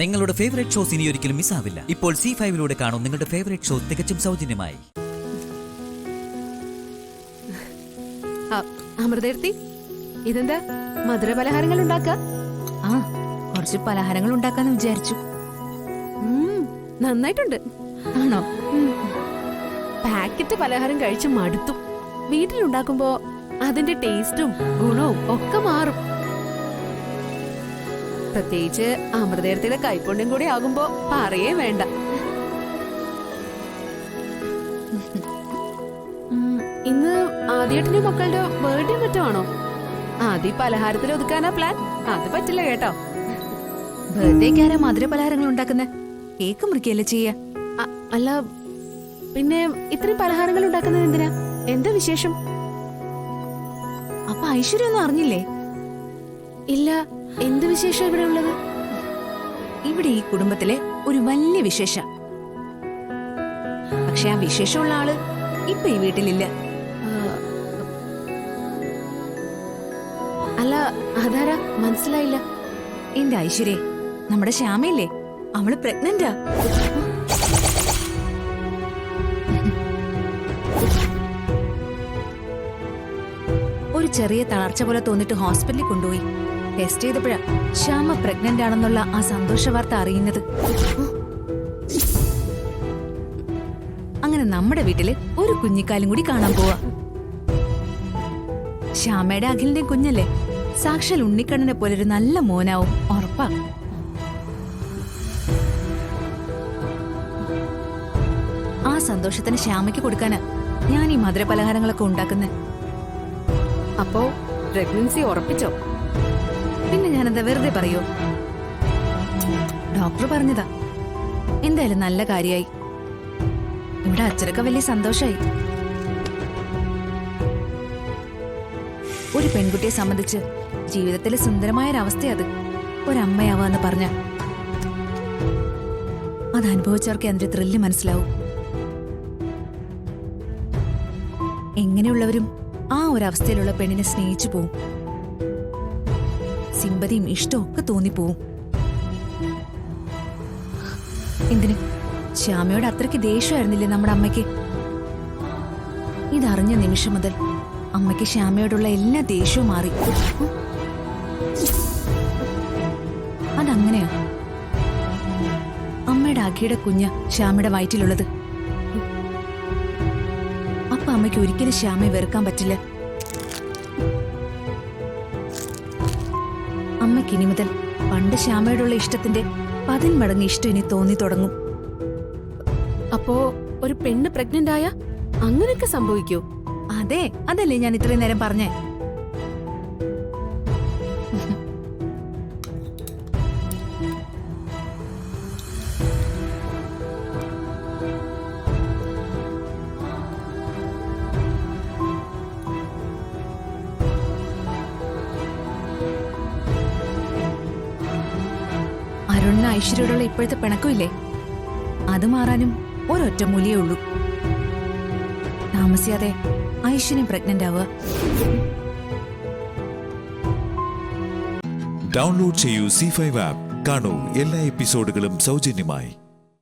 നിങ്ങളുടെ favourite shows ഇനി ഒരിക്കലും മിസ്സാവില്ല. ഇപ്പോൾ C5 കാണും നിങ്ങളുടെ ഫേവറേറ്റ് ഷോ തികച്ചും സൗജന്യമായി. അമൃതേർത്തി, ഇതെന്താ മധുര പലഹാരങ്ങൾ ഉണ്ടാക്ക? കുറച്ച് പലഹാരങ്ങൾ ഉണ്ടാക്കാന്ന് വിചാരിച്ചു. നന്നായിട്ടുണ്ട്. ആണോ? പാക്കറ്റ് പലഹാരം കഴിച്ച് മടുത്തു. വീട്ടിലുണ്ടാക്കുമ്പോ അതിന്റെ ടേസ്റ്റും ഗുണവും ഒക്കെ മാറും. പ്രത്യേകിച്ച് അമൃതേർത്തിയുടെ കൈപ്പുണ്യം കൂടി ആകുമ്പോ പറയേ വേണ്ട. ഇന്ന് ആദ്യേട്ടന്റെ മക്കളുടെ ബർത്ത്ഡേ മറ്റോ ആണോ? ആദ്യ പലഹാരത്തിൽ ഒതുക്കാനാ പ്ലാൻ? അത് പറ്റില്ല കേട്ടോ. ബർത്ത്ഡേക്ക് ആരാ മധുര പലഹാരങ്ങൾ ഉണ്ടാക്കുന്ന? കേക്ക് മുറിക്കല്ലേ ചെയ്യാ? അല്ല, പിന്നെ ഇത്രയും പലഹാരങ്ങൾ ഉണ്ടാക്കുന്നത് എന്തിനാ? എന്താ വിശേഷം? അപ്പൊ ഐശ്വര്യ ഒന്നും അറിഞ്ഞില്ലേ? ഇല്ല. എന്ത് വിശേഷം ഇവിടെ ഉള്ളത്? ഇവിടെ ഈ കുടുംബത്തിലെ ഒരു വലിയ വിശേഷ. പക്ഷെ ആ വിശേഷമുള്ള ആള് ഇപ്പൊ ഈ വീട്ടിലില്ല. അല്ല, അതാരാ? മനസ്സിലായില്ല. എന്റെ ഐശ്വര്യ, നമ്മുടെ ശ്യാമയില്ലേ, അവള് പ്രഗ്നന്റാ. ഒരു ചെറിയ തളർച്ച പോലെ തോന്നിട്ട് ഹോസ്പിറ്റലിൽ കൊണ്ടുപോയി. ടെസ്റ്റ് ചെയ്തപ്പോഴാ ശ്യാമ പ്രഗ്നന്റ് ആണെന്നുള്ള ആ സന്തോഷ വാർത്ത അറിയുന്നത്. അങ്ങനെ നമ്മുടെ വീട്ടില് ഒരു കുഞ്ഞിക്കാലും കൂടി കാണാൻ പോവാ. ശ്യാമയുടെ അഖിലിന്റെ കുഞ്ഞല്ലേ, സാക്ഷാൽ ഉണ്ണിക്കണ്ണനെ പോലൊരു നല്ല മോനാവും ഉറപ്പാ. ആ സന്തോഷത്തിന് ശ്യാമയ്ക്ക് കൊടുക്കാനാ ഞാൻ ഈ മധുര പലഹാരങ്ങളൊക്കെ ഉണ്ടാക്കുന്നത്. അപ്പോ പ്രഗ്നൻസി ഉറപ്പിച്ചോ? പിന്നെ ഞാനെന്താ വെറുതെ പറയോ? ഡോക്ടർ പറഞ്ഞതാ. എന്തായാലും നല്ല കാര്യായി. ഇവിടെ അച്ഛനൊക്കെ വലിയ സന്തോഷായി. ഒരു പെൺകുട്ടിയെ സംബന്ധിച്ച് ജീവിതത്തിലെ സുന്ദരമായൊരവസ്ഥയത് ഒരമ്മയാവാന്ന് പറഞ്ഞ അത് അനുഭവിച്ചവർക്ക് അതിന്റെ ത്രില്ല് മനസ്സിലാവും. എങ്ങനെയുള്ളവരും ആ ഒരവസ്ഥയിലുള്ള പെണ്ണിനെ സ്നേഹിച്ചു പോവും. സിമ്പതിയും ഇഷ്ടവും ഒക്കെ തോന്നിപ്പോവും. എന്തിന്? ശ്യാമയോട് അത്രയ്ക്ക് ദേഷ്യമായിരുന്നില്ലേ നമ്മുടെ അമ്മയ്ക്ക്? ഇതറിഞ്ഞ നിമിഷം മുതൽ അമ്മയ്ക്ക് ശ്യാമയോടുള്ള എല്ലാ ദേഷ്യവും മാറി. അതങ്ങനെയാ. അമ്മയുടെ അഖിയുടെ കുഞ്ഞ ശ്യാമയുടെ വയറ്റിലുള്ളത്. അപ്പൊ അമ്മയ്ക്ക് ഒരിക്കലും ശ്യാമയെ വെറുക്കാൻ പറ്റില്ല. അമ്മയ്ക്ക് ഇനി മുതൽ പണ്ട് ശ്യാമയോടുള്ള ഇഷ്ടത്തിന്റെ 10 മടങ്ങ് ഇഷ്ടം ഇനി തോന്നി തുടങ്ങും. അപ്പോ ഒരു പെണ്ണ് പ്രഗ്നന്റ് ആയ അങ്ങനെയൊക്കെ സംഭവിക്കൂ? അതെ, അതല്ലേ ഞാൻ ഇത്രയും നേരം പറഞ്ഞേ. അരുണിന് ഐശ്വര്യയോടുള്ള ഇപ്പോഴത്തെ പിണക്കമില്ലേ, അത് മാറാനും ഒരൊറ്റമൂലിയേ ഉള്ളൂ. താമസിയാതെ ഐശ്വര്യം പ്രഗ്നന്റ് ആവുക. ഡൗൺലോഡ് ചെയ്യൂ C5 ആപ്പ്. കാണൂ എല്ലാ എപ്പിസോഡുകളും സൗജന്യമായി.